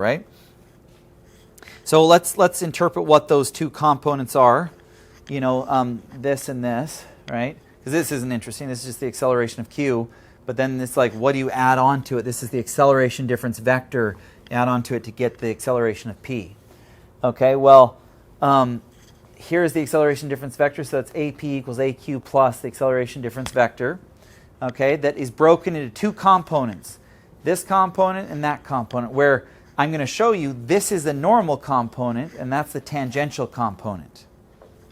right? So let's interpret what those two components are, this and this, right? Because this isn't interesting. This is just the acceleration of q. But then it's like, what do you add on to it? This is the acceleration difference vector. Add on to it to get the acceleration of p. Okay, well, here's the acceleration difference vector. So that's AP equals AQ plus the acceleration difference vector. Okay, that is broken into two components. This component and that component, where I'm going to show you this is the normal component and that's the tangential component.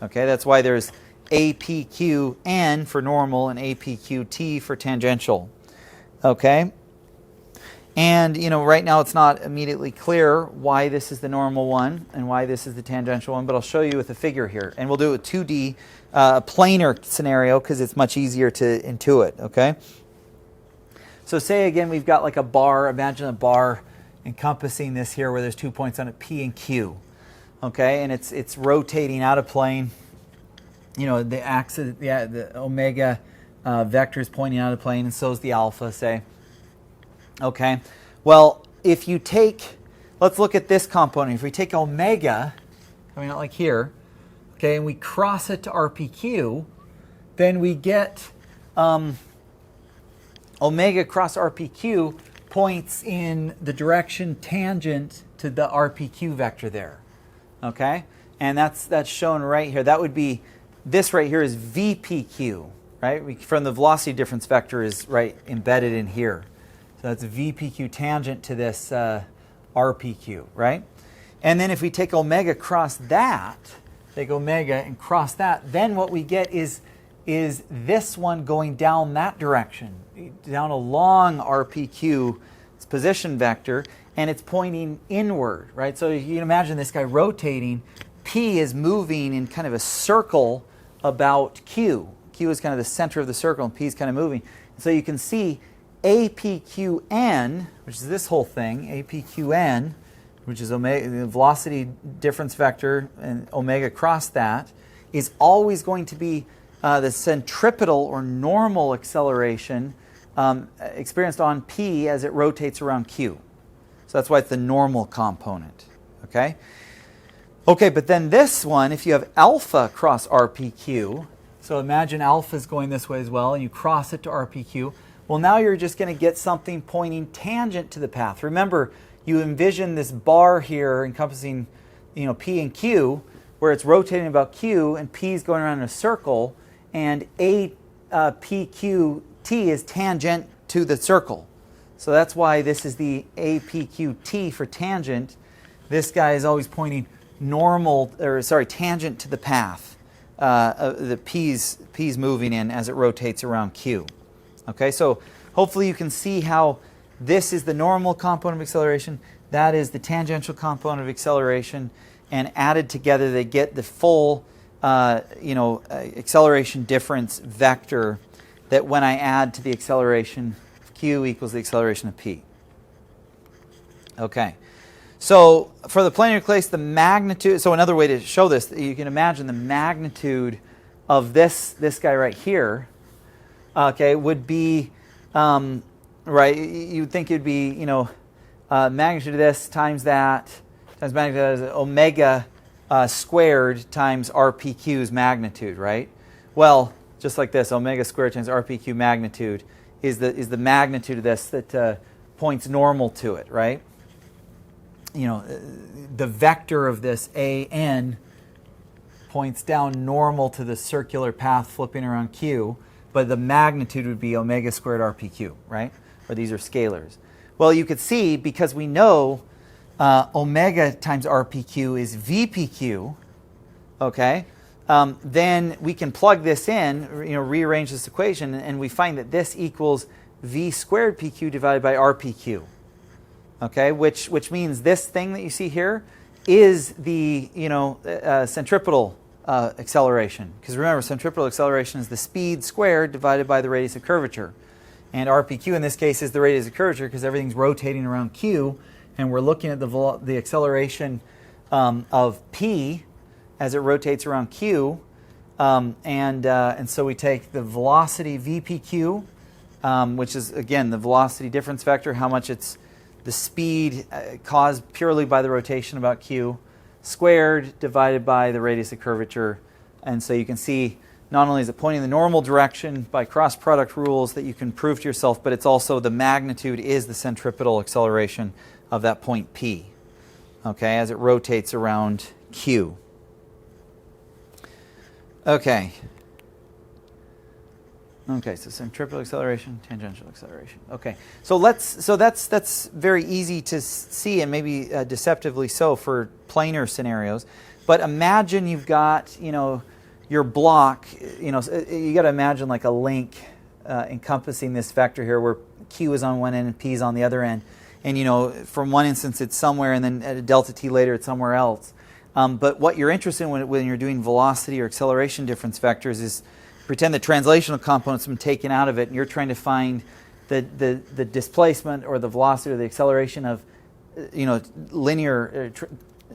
Okay, that's why there's APQN for normal and APQT for tangential. Okay, and right now it's not immediately clear why this is the normal one and why this is the tangential one, but I'll show you with a figure here, and we'll do a 2D planar scenario because it's much easier to intuit. Okay, so say again we've got like a bar. Imagine a bar encompassing this here where there's 2 points on it, P and Q. Okay, and it's rotating out of plane. The axis, the omega vector is pointing out of plane, and so is the alpha, say. Okay, well, if you take, let's look at this component. If we take omega, coming out like here, okay, and we cross it to RPQ, then we get omega cross RPQ points in the direction tangent to the RPQ vector there. Okay, and that's shown right here. That would be, this right here is VPQ, right? From the velocity difference vector is right embedded in here. So that's VPQ tangent to this RPQ, right? And then if we take omega cross that, take omega and cross that, then what we get is this one going down that direction, down along RPQ, its position vector, and it's pointing inward, right? So you can imagine this guy rotating. P is moving in kind of a circle about Q. Q is kind of the center of the circle, and P is kind of moving. So you can see APQN, which is this whole thing, APQN, which is omega, the velocity difference vector, and omega cross that, is always going to be the centripetal or normal acceleration experienced on P as it rotates around Q. So that's why it's the normal component. Okay? Okay, but then this one, if you have alpha cross RPQ, so imagine alpha is going this way as well, and you cross it to RPQ, well, now you're just going to get something pointing tangent to the path. Remember, you envision this bar here encompassing, P and Q, where it's rotating about Q, and P is going around in a circle, and APQT is tangent to the circle. So that's why this is the APQT for tangent. This guy is always pointing tangent to the path the P's moving in as it rotates around Q. Okay, so hopefully you can see how this is the normal component of acceleration, that is the tangential component of acceleration, and added together they get the full acceleration difference vector that when I add to the acceleration of Q equals the acceleration of P. Okay. So for the planar case, the magnitude, so another way to show this, you can imagine the magnitude of this guy right here, okay, would be, right, you'd think it'd be, magnitude of this times that, times magnitude of omega squared times RPQ's magnitude, right? Well, just like this, omega squared times RPQ magnitude is the magnitude of this that points normal to it, right? The vector of this AN points down normal to the circular path flipping around Q, but the magnitude would be omega squared RPQ, right? Or these are scalars. Well, you could see, because we know omega times RPQ is VPQ, okay, then we can plug this in, rearrange this equation, and we find that this equals V squared PQ divided by RPQ. Okay, which means this thing that you see here is the centripetal acceleration. Because remember, centripetal acceleration is the speed squared divided by the radius of curvature, and RPQ in this case is the radius of curvature because everything's rotating around Q, and we're looking at the acceleration of P as it rotates around Q, and so we take the velocity VPQ, which is again the velocity difference vector, how much it's the speed caused purely by the rotation about q, squared divided by the radius of curvature. And so you can see not only is it pointing the normal direction by cross product rules that you can prove to yourself, but it's also the magnitude is the centripetal acceleration of that point P, okay, as it rotates around Q. Okay. Okay, so centripetal acceleration, tangential acceleration. Okay, so that's very easy to see, and maybe deceptively so for planar scenarios. But imagine you've got, your block. You got to imagine like a link encompassing this vector here, where Q is on one end and P is on the other end. And from one instance it's somewhere, and then at a delta t later it's somewhere else. But what you're interested in when you're doing velocity or acceleration difference vectors is pretend the translational component's been taken out of it, and you're trying to find the displacement or the velocity or the acceleration of linear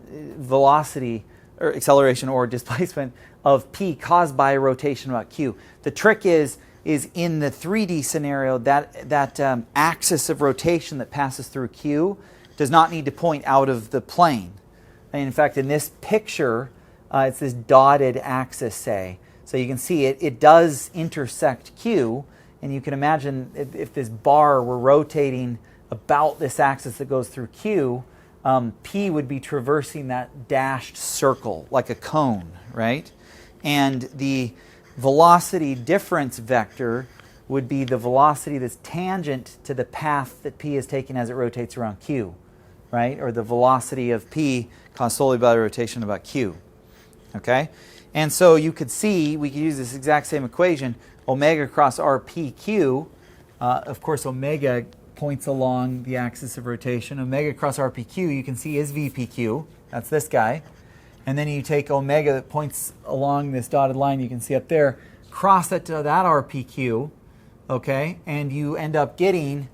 velocity or acceleration or displacement of P caused by a rotation about Q. The trick is in the 3D scenario that axis of rotation that passes through Q does not need to point out of the plane. And in fact, in this picture, it's this dotted axis, say. So you can see it does intersect Q, and you can imagine if this bar were rotating about this axis that goes through Q, P would be traversing that dashed circle like a cone, right? And the velocity difference vector would be the velocity that's tangent to the path that P is taking as it rotates around Q, right? Or the velocity of P caused solely by the rotation about Q, okay? And so you could see, we could use this exact same equation, omega cross RPQ. Of course, omega points along the axis of rotation. Omega cross RPQ, you can see, is VPQ. That's this guy. And then you take omega that points along this dotted line you can see up there, cross that to that RPQ, okay? And you end up getting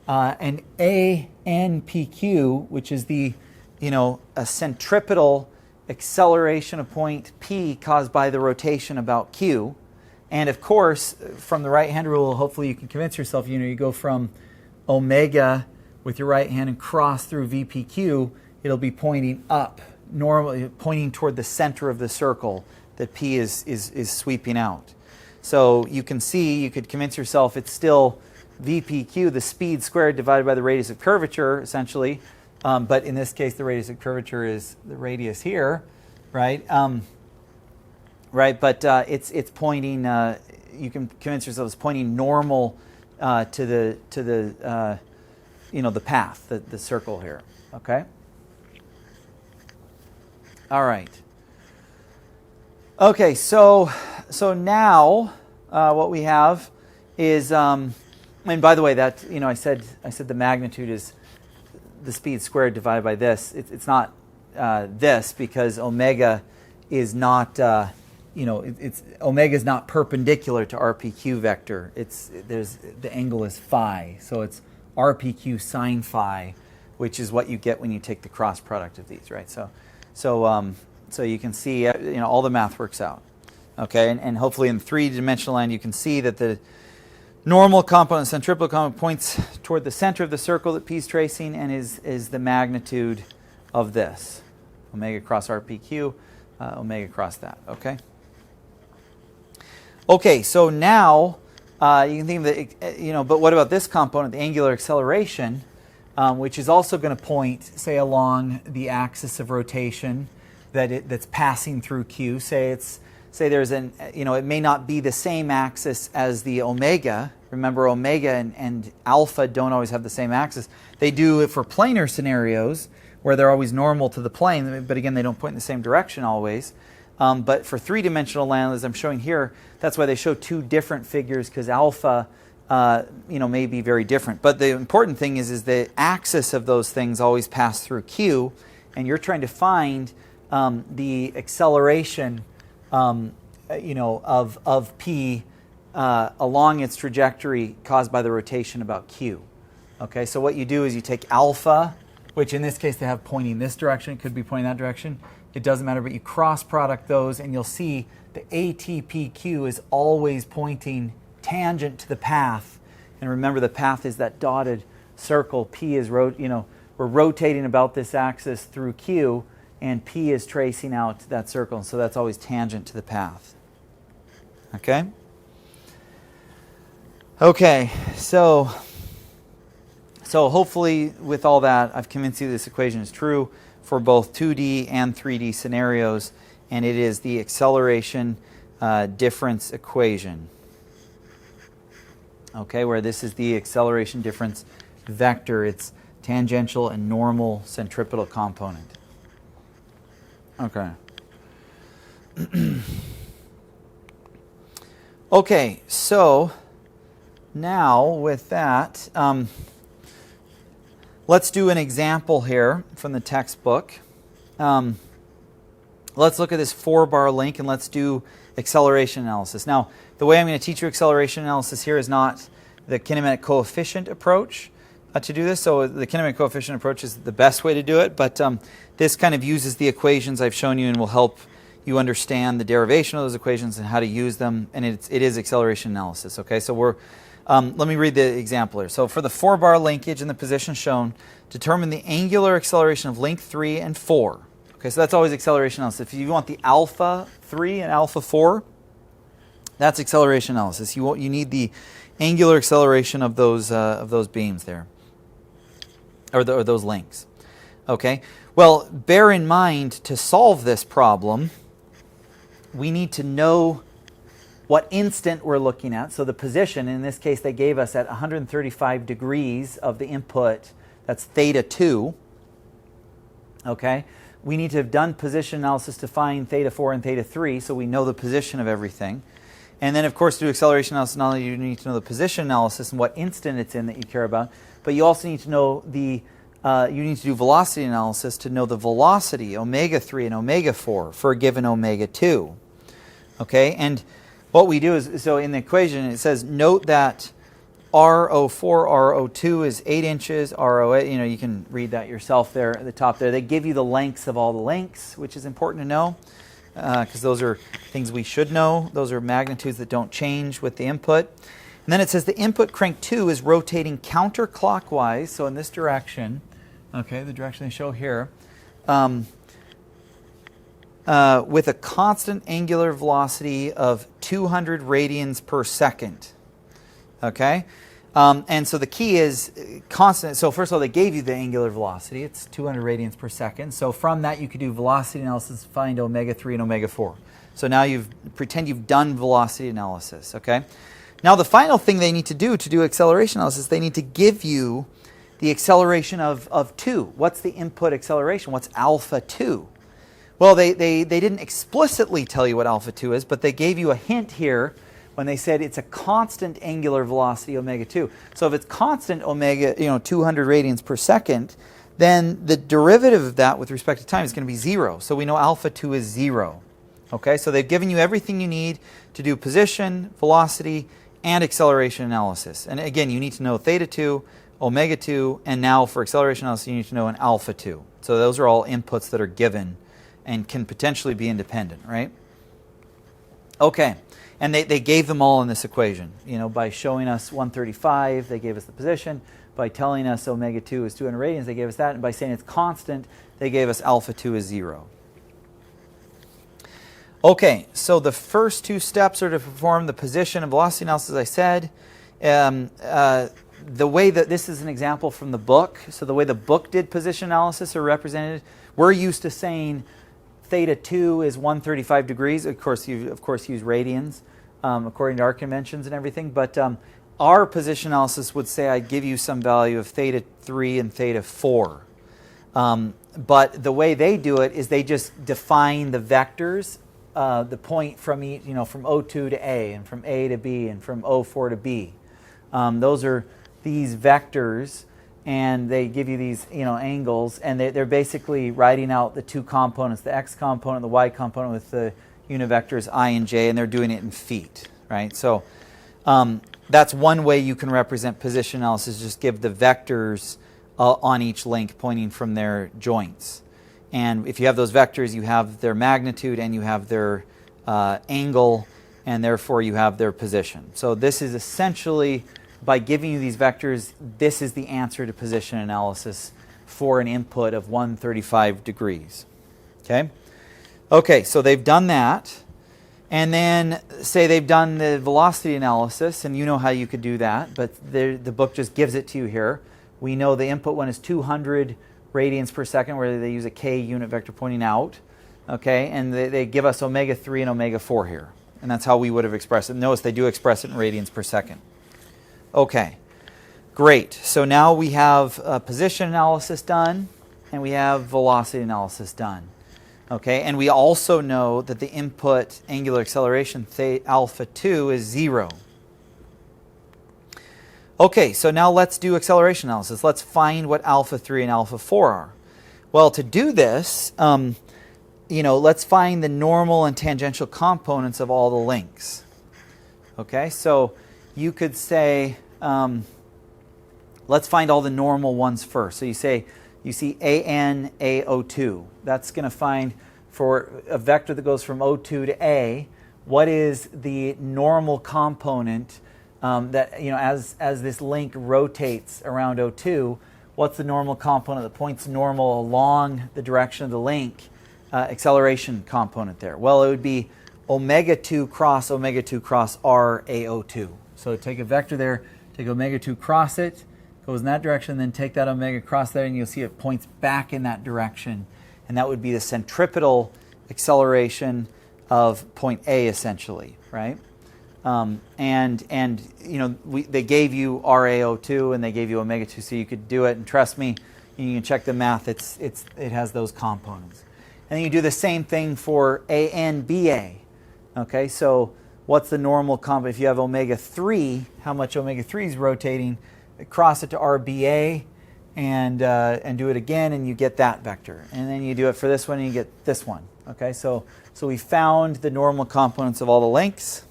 an ANPQ, which is the, a centripetal acceleration of point P caused by the rotation about Q. And of course, from the right-hand rule, hopefully you can convince yourself, you go from omega with your right hand and cross through VPQ, it'll be pointing up, normally pointing toward the center of the circle that P is sweeping out. So you can see, you could convince yourself it's still VPQ, the speed squared divided by the radius of curvature, essentially. But in this case, the radius of curvature is the radius here, right? Right, but it's pointing. You can convince yourself it's pointing normal to the the path, the circle here. Okay. All right. Okay, so now what we have is, and by the way, that I said the magnitude is the speed squared divided by this. It's not this, because omega is not omega is not perpendicular to RPQ vector. The angle is phi, so it's RPQ sine phi, which is what you get when you take the cross product of these, right? So you can see all the math works out, okay? And hopefully in three-dimensional land you can see that the normal component, centripetal component, points toward the center of the circle that P is tracing, and is the magnitude of this, omega cross RPQ, omega cross that, okay? Okay, so now you can think of the, but what about this component, the angular acceleration, which is also going to point, say, along the axis of rotation that's passing through Q. Say there's an, it may not be the same axis as the omega. Remember, omega and alpha don't always have the same axis. They do it for planar scenarios where they're always normal to the plane, but again, they don't point in the same direction always. But for three-dimensional land, as I'm showing here, that's why they show two different figures, because alpha may be very different. But the important thing is the axis of those things always pass through Q, and you're trying to find the acceleration of P along its trajectory caused by the rotation about Q. Okay, so what you do is you take alpha, which in this case they have pointing this direction, it could be pointing that direction. It doesn't matter, but you cross product those, and you'll see the ATPQ is always pointing tangent to the path. And remember, the path is that dotted circle, P is we're rotating about this axis through Q, and P is tracing out that circle, and so that's always tangent to the path. Okay? Okay, so hopefully with all that, I've convinced you this equation is true for both 2D and 3D scenarios, and it is the acceleration difference equation. Okay, where this is the acceleration difference vector. It's tangential and normal centripetal component. Okay. Okay, so now with that, let's do an example here from the textbook. Let's look at this 4-bar link and let's do acceleration analysis. Now, the way I'm going to teach you acceleration analysis here is not the kinematic coefficient approach to do this. So the kinematic coefficient approach is the best way to do it, but this kind of uses the equations I've shown you and will help you understand the derivation of those equations and how to use them, and it is acceleration analysis. Okay, so let me read the example here. So for the 4-bar linkage in the position shown, determine the angular acceleration of link 3 and 4. Okay, so that's always acceleration analysis. If you want the alpha 3 and alpha 4, that's acceleration analysis. You need the angular acceleration of those beams there, or those links. Okay. Well, bear in mind, to solve this problem, we need to know what instant we're looking at. So the position, in this case, they gave us at 135 degrees of the input. That's theta 2. Okay. We need to have done position analysis to find theta 4 and theta 3, so we know the position of everything. And then, of course, to do acceleration analysis, not only do you need to know the position analysis and what instant it's in that you care about, but you also need to know you need to do velocity analysis to know the velocity, omega 3 and omega 4, for a given omega 2. Okay, and what we do is, so in the equation it says, note that RO4, RO2 is 8 inches, RO8, you can read that yourself there at the top there. They give you the lengths of all the links, which is important to know, because those are things we should know. Those are magnitudes that don't change with the input. And then it says the input crank 2 is rotating counterclockwise, so in this direction, okay, the direction they show here, with a constant angular velocity of 200 radians per second. Okay? And so the key is constant. So first of all, they gave you the angular velocity. It's 200 radians per second. So from that, you could do velocity analysis, find omega 3 and omega 4. So now pretend you've done velocity analysis. Okay? Now the final thing they need to do acceleration analysis, they need to give you the acceleration of 2. What's the input acceleration? What's alpha 2? Well, they didn't explicitly tell you what alpha 2 is, but they gave you a hint here when they said it's a constant angular velocity, omega 2. So if it's constant omega, 200 radians per second, then the derivative of that with respect to time is going to be 0. So we know alpha 2 is 0. Okay, so they've given you everything you need to do position, velocity, and acceleration analysis. And again, you need to know theta 2, omega 2, and now for acceleration analysis, you need to know an alpha 2. So those are all inputs that are given and can potentially be independent, right? Okay. And they gave them all in this equation. By showing us 135, they gave us the position. By telling us omega 2 is 200 radians, they gave us that. And by saying it's constant, they gave us alpha 2 is 0. Okay, so the first two steps are to perform the position and velocity analysis, as I said. The way that this is an example from the book. So the way the book did position analysis are represented. We're used to saying theta 2 is 135 degrees. Of course, you use radians. According to our conventions and everything, but our position analysis would say I'd give you some value of theta 3 and theta 4. But the way they do it is they just define the vectors, the point from each, from O2 to A, and from A to B, and from O4 to B. Those are these vectors, and they give you these angles, and they're basically writing out the two components, the x component, the y component, with the unit vectors I and j, and they're doing it in feet, right? So that's one way you can represent position analysis, just give the vectors on each link pointing from their joints. And if you have those vectors, you have their magnitude and you have their angle, and therefore you have their position. So this is essentially by giving you these vectors, this is the answer to position analysis for an input of 135 degrees. Okay, so they've done that. And then say they've done the velocity analysis, and you know how you could do that, but the book just gives it to you here. We know the input one is 200 radians per second, where they use a k unit vector pointing out. Okay, and they give us omega 3 and omega 4 here. And that's how we would have expressed it. Notice they do express it in radians per second. Okay, great. So now we have position analysis done, and we have velocity analysis done. Okay, and we also know that the input angular acceleration, alpha 2, is 0. Okay, so now let's do acceleration analysis. Let's find what alpha 3 and alpha 4 are. Well, to do this, let's find the normal and tangential components of all the links. Okay, so you could say, let's find all the normal ones first. So you see AN, AO2. That's going to find, for a vector that goes from O2 to A, what is the normal component that, as this link rotates around O2, what's the normal component that points normal along the direction of the link, acceleration component there? Well, it would be omega 2 cross R AO2. So take a vector there, take omega 2 cross it, goes in that direction, then take that omega cross there, and you'll see it points back in that direction. And that would be the centripetal acceleration of point A, essentially, right? They gave you RAO2 and they gave you omega 2, so you could do it. And trust me, you can check the math. It has those components. And then you do the same thing for ANBA. Okay, so what's the normal component? If you have omega 3, how much omega 3 is rotating? Cross it to RBA and do it again, and you get that vector. And then you do it for this one, and you get this one. Okay, so we found the normal components of all the links.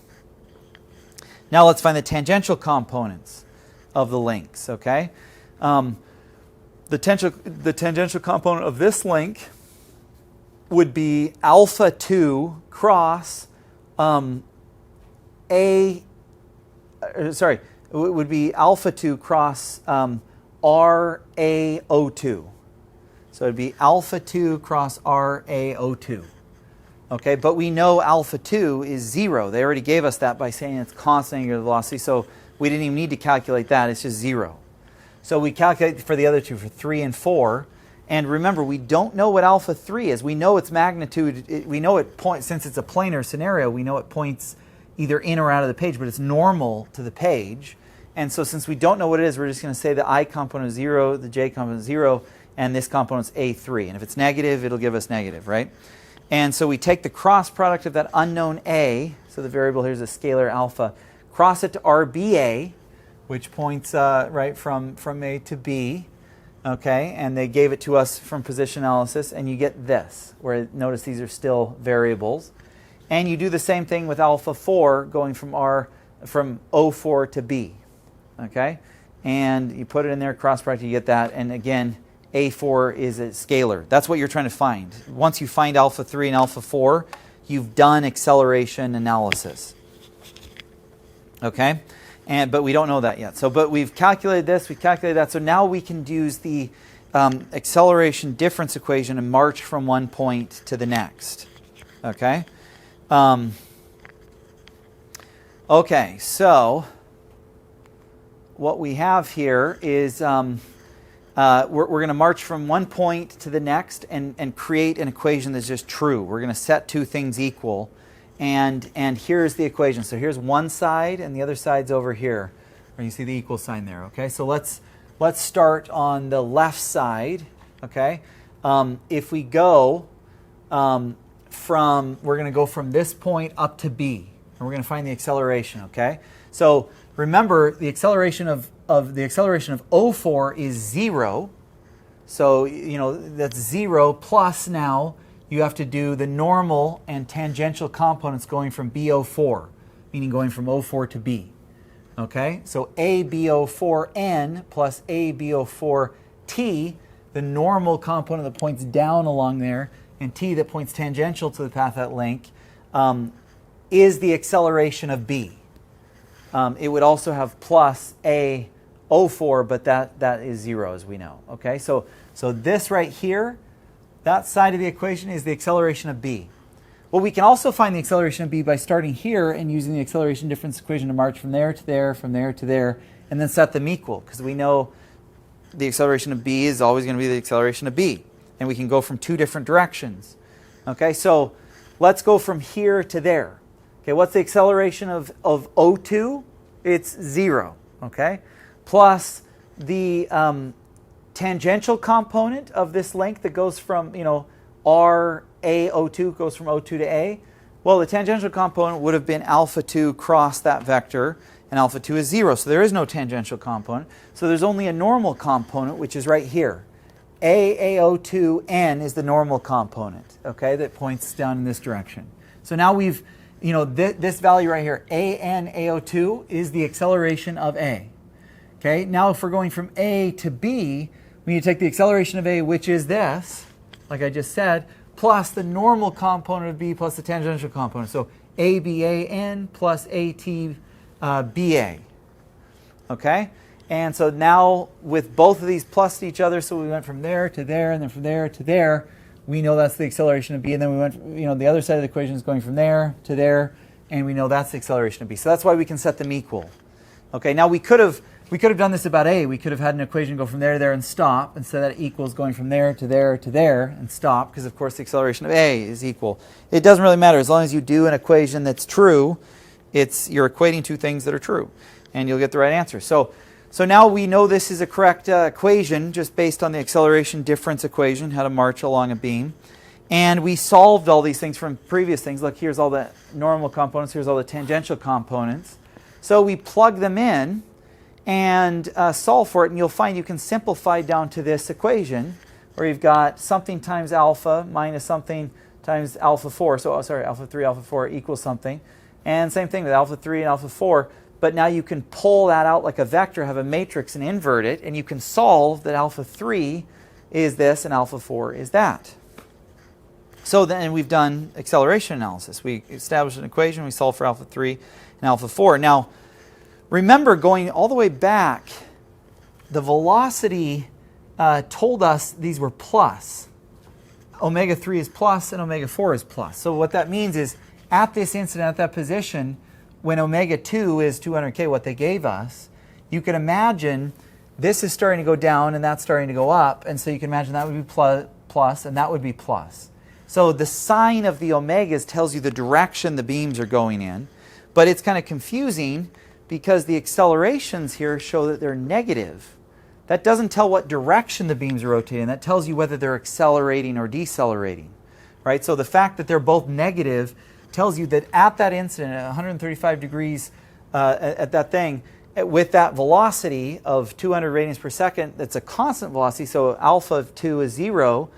Now let's find the tangential components of the links. Okay, the tangential component of this link would be alpha 2 cross it would be alpha 2 cross RAO2. So it would be alpha 2 cross RAO2. Okay, but we know alpha 2 is 0. They already gave us that by saying it's constant angular velocity, so we didn't even need to calculate that. It's just 0. So we calculate for the other two, for 3 and 4. And remember, we don't know what alpha 3 is. We know its magnitude. We know it points, since it's a planar scenario, we know it points either in or out of the page, but it's normal to the page. And so since we don't know what it is, we're just going to say the I component is 0, the J component is 0, and this component is A3. And if it's negative, it'll give us negative, right? And so we take the cross product of that unknown A, so the variable here is a scalar alpha, cross it to RBA, which points right from A to B, okay? And they gave it to us from position analysis, and you get this, where notice these are still variables. And you do the same thing with alpha 4 going from O4 to B. Okay, and you put it in there, cross product, you get that, and again, A4 is a scalar. That's what you're trying to find. Once you find alpha 3 and alpha 4, you've done acceleration analysis. Okay, but we don't know that yet. But we've calculated this, we've calculated that, so now we can use the acceleration difference equation and march from one point to the next. Okay, okay, so what we have here is we're going to march from one point to the next and create an equation that's just true. We're going to set two things equal, and here's the equation. So here's one side, and the other side's over here, where you see the equal sign there. Okay, so let's start on the left side. Okay, if we go we're going to go from this point up to B, and we're going to find the acceleration. Okay, so remember, the acceleration of O4 is 0. So, that's 0 plus now you have to do the normal and tangential components going from BO4, meaning going from O4 to B. Okay? So ABO4N plus ABO4T, the normal component that points down along there, and T that points tangential to the path of that link, is the acceleration of B. it would also have plus a04, but that is 0, as we know. Okay, so this right here, that side of the equation is the acceleration of b. Well, we can also find the acceleration of b by starting here and using the acceleration difference equation to march from there to there, from there to there, and then set them equal, because we know the acceleration of b is always going to be the acceleration of b. And we can go from two different directions. Okay, so let's go from here to there. Okay, what's the acceleration of O2? It's 0. Okay, plus the tangential component of this length that goes from, R, A, O2 goes from O2 to A. Well, the tangential component would have been alpha 2 cross that vector, and alpha 2 is 0. So there is no tangential component. So there's only a normal component, which is right here. AO2N is the normal component, okay, that points down in this direction. So now we've, this value right here, ANAO2, is the acceleration of A. Okay, now if we're going from A to B, we need to take the acceleration of A, which is this, like I just said, plus the normal component of B plus the tangential component. So ABAN plus ATBA. Okay? And so now with both of these plus each other, so we went from there to there and then from there to there, we know that's the acceleration of b. And then we went, the other side of the equation is going from there to there, and we know that's the acceleration of b. So that's why we can set them equal. Okay, now we could have done this about a. We could have had an equation go from there to there and stop, and so that equals going from there to there to there and stop, because of course the acceleration of a is equal. It doesn't really matter. As long as you do an equation that's true, you're equating two things that are true, and you'll get the right answer. So now we know this is a correct equation just based on the acceleration difference equation, how to march along a beam. And we solved all these things from previous things. Look, here's all the normal components. Here's all the tangential components. So we plug them in and solve for it. And you'll find you can simplify down to this equation where you've got something times alpha minus something times alpha 4. So, alpha 3, alpha 4 equals something. And same thing with alpha 3 and alpha 4. But now you can pull that out like a vector, have a matrix, and invert it, and you can solve that alpha 3 is this and alpha 4 is that. So then we've done acceleration analysis. We established an equation, we solved for alpha 3 and alpha 4. Now, remember, going all the way back, the velocity told us these were plus. Omega 3 is plus and omega 4 is plus. So what that means is at this instant, at that position, when omega 2 is 200K, what they gave us, you can imagine this is starting to go down and that's starting to go up. And so you can imagine that would be plus and that would be plus. So the sign of the omegas tells you the direction the beams are going in. But it's kind of confusing because the accelerations here show that they're negative. That doesn't tell what direction the beams are rotating. That tells you whether they're accelerating or decelerating. Right? So the fact that they're both negative tells you that at that instant, at 135 degrees at that thing, with that velocity of 200 radians per second, that's a constant velocity, so alpha of 2 is 0.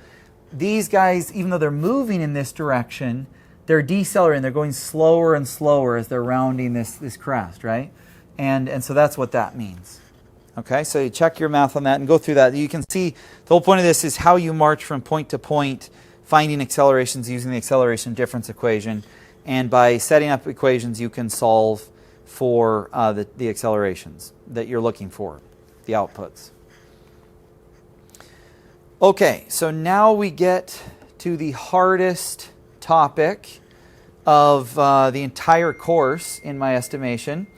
These guys, even though they're moving in this direction, they're decelerating. They're going slower and slower as they're rounding this crest, right? And so that's what that means. Okay, so you check your math on that and go through that. You can see the whole point of this is how you march from point to point, finding accelerations using the acceleration difference equation. And by setting up equations, you can solve for the accelerations that you're looking for, the outputs. Okay, so now we get to the hardest topic of the entire course, in my estimation.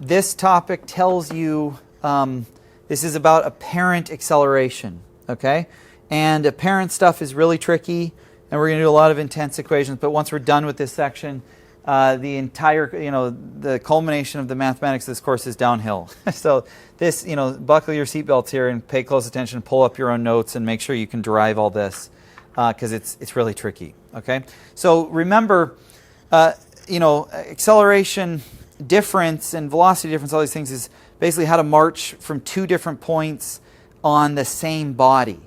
This topic tells you, this is about apparent acceleration, okay? And apparent stuff is really tricky. And we're going to do a lot of intense equations, but once we're done with this section, the entire, the culmination of the mathematics of this course is downhill. So this, buckle your seatbelts here and pay close attention, pull up your own notes, and make sure you can derive all this, because it's really tricky. Okay. So remember, acceleration difference and velocity difference, all these things, is basically how to march from two different points on the same body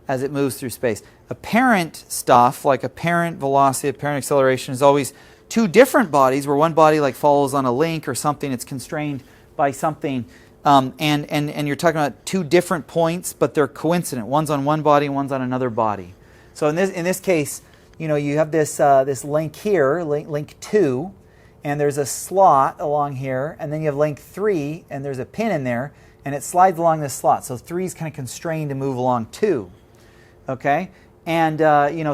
as it moves through space. Apparent stuff, like apparent velocity, apparent acceleration, is always two different bodies, where one body like follows on a link or something, it's constrained by something, and you're talking about two different points, but they're coincident. One's on one body and one's on another body. So in this case, you have this link here, link 2, and there's a slot along here, and then you have length 3, and there's a pin in there, and it slides along this slot. So 3 is kind of constrained to move along 2. Okay? And,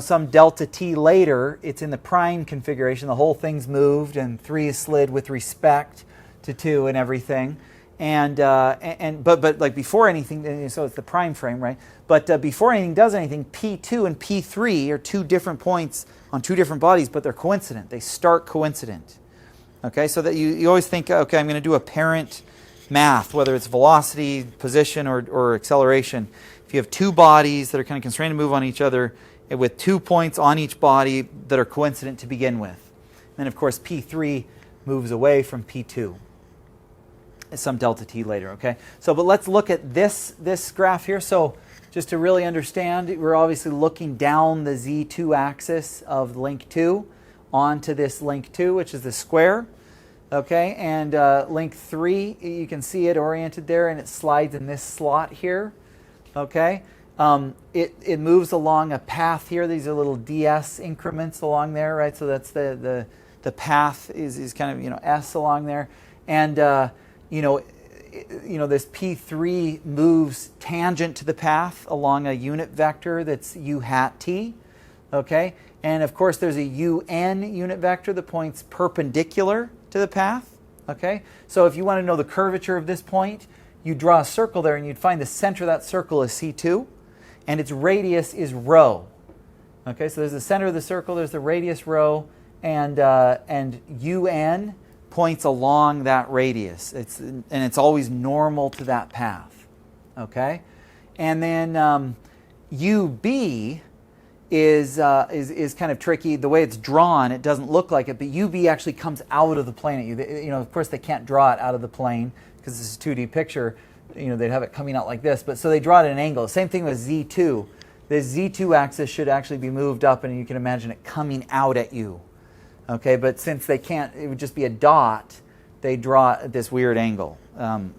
some delta t later, it's in the prime configuration. The whole thing's moved, and 3 is slid with respect to 2 and everything. But like before anything, so it's the prime frame, right? But before anything does anything, P2 and P3 are 2 different points on 2 different bodies, but they're coincident. They start coincident. Okay, so that you always think, okay, I'm going to do apparent math, whether it's velocity, position, or acceleration. If you have 2 bodies that are kind of constrained to move on each other with 2 points on each body that are coincident to begin with. Then, of course, P3 moves away from P2. Some delta t later, okay? So, but let's look at this graph here. So, just to really understand, we're obviously looking down the Z2 axis of link 2 onto this link 2, which is the square, okay? And link 3, you can see it oriented there, and it slides in this slot here, okay? It moves along a path here. These are little ds increments along there, right? So that's the path is kind of s along there, and this P3 moves tangent to the path along a unit vector that's u hat t, okay? And of course there's a un unit vector that points perpendicular to the path, okay? So if you want to know the curvature of this point, you draw a circle there and you'd find the center of that circle is C2, and its radius is rho, okay? So there's the center of the circle, there's the radius rho, and un points along that radius. It's always normal to that path, okay? And then UB is kind of tricky. The way it's drawn, it doesn't look like it, but UB actually comes out of the plane at you. Of course, they can't draw it out of the plane because this is a 2D picture. They'd have it coming out like this, but so they draw it at an angle. Same thing with Z2. The Z2 axis should actually be moved up, and you can imagine it coming out at you. Okay, but since they can't, it would just be a dot, they draw at this weird angle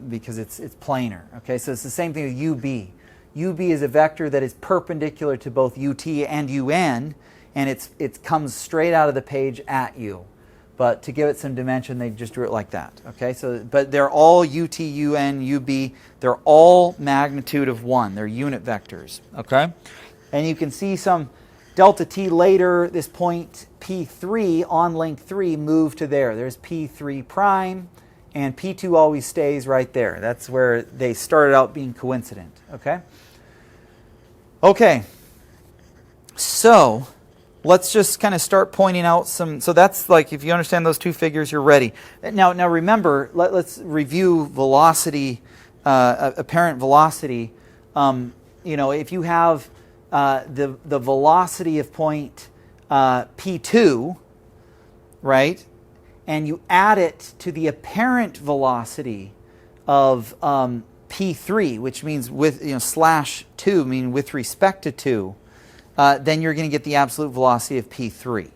because it's planar. Okay, so it's the same thing with UB. UB is a vector that is perpendicular to both UT and UN, and it comes straight out of the page at you. But to give it some dimension, they just drew it like that. Okay, so but they're all UT, UN, UB. They're all magnitude of 1. They're unit vectors. Okay, and you can see some delta t later, this point P3 on link 3 moved to there. There's P3 prime, and P2 always stays right there. That's where they started out being coincident. Okay? Okay. So, let's just kind of start pointing out some. So that's like, if you understand those 2 figures, you're ready. Now remember, let's review velocity, apparent velocity. If you have the velocity of point P2, right, and you add it to the apparent velocity of P3, which means with slash 2, meaning with respect to 2, then you're going to get the absolute velocity of P3.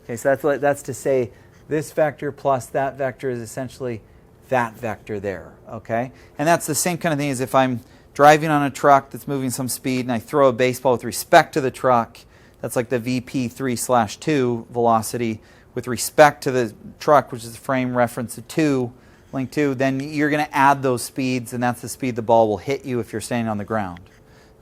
Okay, so that's to say this vector plus that vector is essentially that vector there. Okay, and that's the same kind of thing as if I'm driving on a truck that's moving some speed and I throw a baseball with respect to the truck. That's like the VP3/2 velocity with respect to the truck, which is the frame reference to 2, link 2. Then you're going to add those speeds, and that's the speed the ball will hit you if you're standing on the ground.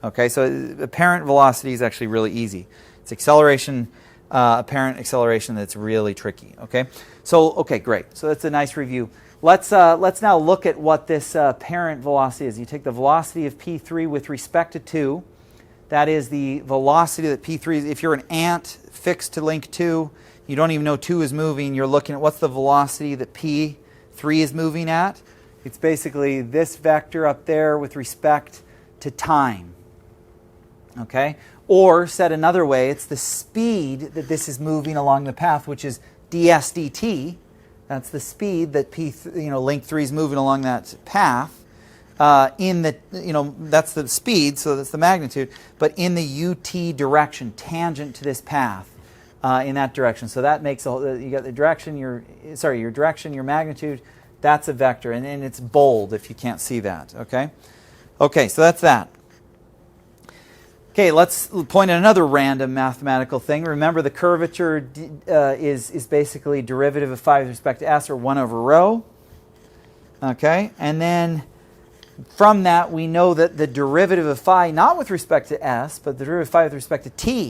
Okay, so apparent velocity is actually really easy. It's acceleration, apparent acceleration that's really tricky. Okay, so okay, great. So that's a nice review. Let's now look at what this apparent velocity is. You take the velocity of P3 with respect to 2. That is the velocity that P3 is. If you're an ant fixed to link 2, you don't even know 2 is moving. You're looking at what's the velocity that P3 is moving at. It's basically this vector up there with respect to time. Okay? Or, said another way, it's the speed that this is moving along the path, which is ds dt. That's the speed that link 3 is moving along that path. That's the speed, so that's the magnitude, but in the UT direction, tangent to this path, in that direction. So that makes you got the direction, your direction, your magnitude. That's a vector, and it's bold if you can't see that. Okay, so that's that. Okay, let's point at another random mathematical thing. Remember, the curvature is basically derivative of phi with respect to s, or 1 over rho. Okay, and then from that we know that the derivative of phi, not with respect to s, but the derivative of phi with respect to t